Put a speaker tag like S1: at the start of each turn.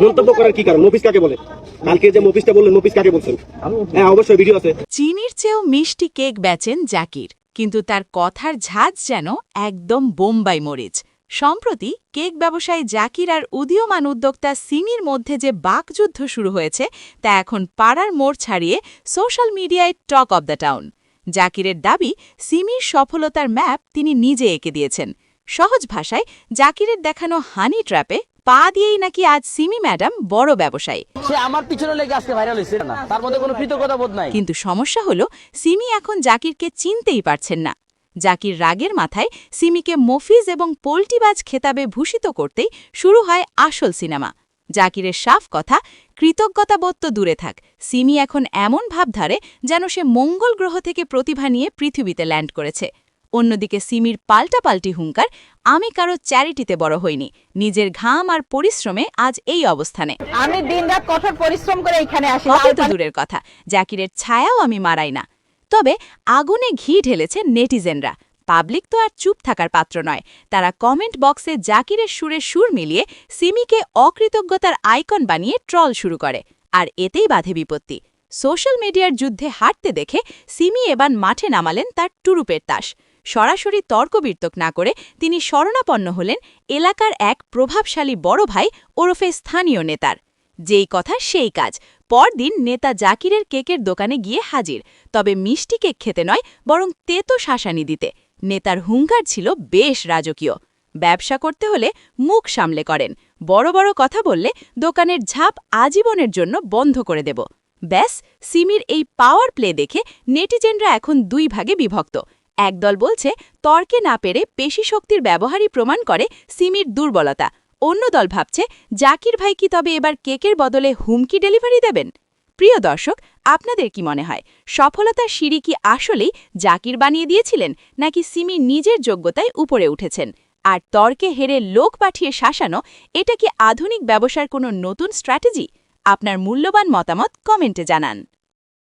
S1: মন্তব্য করার কি কারণ? মফিজ কাকে বলে? কালকে যে মফিজটা বললেন, মফিজ কাকে বলছেন? হ্যাঁ, অবশ্যই ভিডিও আছে।
S2: চিনির চেয়েও মিষ্টি কেক বেচেন জাকির, কিন্তু তার কথার ঝাঁজ যেন একদম বোম্বাই মরিচ। সম্প্রতি কেক ব্যবসায়ী জাকির আর উদীয়মান উদ্যোক্তা সিমির মধ্যে যে বাকযুদ্ধ শুরু হয়েছে তা এখন পাড়ার মোড় ছাড়িয়ে সোশ্যাল মিডিয়ায় টক অব দ্য টাউন। জাকিরের দাবি, সিমির সফলতার ম্যাপ তিনি নিজে এঁকে দিয়েছেন। সহজ ভাষায় জাকিরের দেখানো হানি ট্র্যাপে পা দিয়েই নাকি আজ সিমি ম্যাডাম বড় ব্যবসায়ী।
S3: সে আমার পিছনে লেগে আজকে ভাইরাল হয়েছে না, তার মধ্যে কোনো কৃতজ্ঞতা বোধ নাই।
S2: কিন্তু সমস্যা হলো সিমি এখন জাকিরকে চিনতেই পারছেন না। জাকির রাগের মাথায় সিমিকে মফিজ এবং পোল্টিবাজ খেতাবে ভূষিত করতেই শুরু হয় আসল সিনেমা। জাকিরের সাফ কথা, কৃতজ্ঞতাবোধ তো দূরে থাক, সিমি এখন এমন ভাব ধারে যেন সে মঙ্গল গ্রহ থেকে প্রতিভা নিয়ে পৃথিবীতে ল্যান্ড করেছে। অন্যদিকে সিমির পাল্টাপাল্টি হুঙ্কার, আমি কারো চ্যারিটিতে বড় হইনি, নিজের ঘাম আর পরিশ্রমে আজ এই অবস্থানে।
S4: আমি দিনরাত কঠোর পরিশ্রম করে এখানে আসি।
S2: হবে তো দূরের কথা, জাকিরের ছায়াও আমি মারাই না। তবে আগুনে ঘি ঢেলেছে নেটিজেনরা। পাবলিক তো আর চুপ থাকার পাত্র নয়। তারা কমেন্ট বক্সে জাকিরের সুরে সুর মিলিয়ে সিমিকে অকৃতজ্ঞতার আইকন বানিয়ে ট্রল শুরু করে। আর এতেই বাধে বিপত্তি। সোশ্যাল মিডিয়ার যুদ্ধে হাঁটতে দেখে সিমি এবার মাঠে নামালেন তার টুরুপের তাস। সরাসরি তর্কবিতর্ক না করে তিনি শরণাপন্ন হলেন এলাকার এক প্রভাবশালী বড় ভাই ওরফে স্থানীয় নেতার। যেই কথা সেই কাজ। পরদিন নেতা জাকিরের কেকের দোকানে গিয়ে হাজির, তবে মিষ্টি কেক খেতে নয়, বরং তেতো শাসানি দিতে। নেতার হুঙ্কার ছিল বেশ রাজকীয়। ব্যবসা করতে হলে মুখ সামলে করেন, বড় বড় কথা বললে দোকানের ঝাপ আজীবনের জন্য বন্ধ করে দেব। ব্যাস, সিমির এই পাওয়ার প্লে দেখে নেটিজেনরা এখন দুই ভাগে বিভক্ত। একদল বলছে তর্কে না পেরে পেশি শক্তির ব্যবহারই প্রমাণ করে সিমির দুর্বলতা। অন্য দল ভাবছে জাকির ভাই কি তবে এবার কেকের বদলে হুমকি ডেলিভারি দেবেন? প্রিয় দর্শক, আপনাদের কি মনে হয়, সফলতার সিঁড়ি কি আসলেই জাকির বানিয়ে দিয়েছিলেন, নাকি সিমি নিজের যোগ্যতায় উপরে উঠেছেন? আর তর্কে হেরে লোক পাঠিয়ে শাসানো, এটা কি আধুনিক ব্যবসার কোনো নতুন স্ট্র্যাটেজি? আপনার মূল্যবান মতামত কমেন্টে জানান।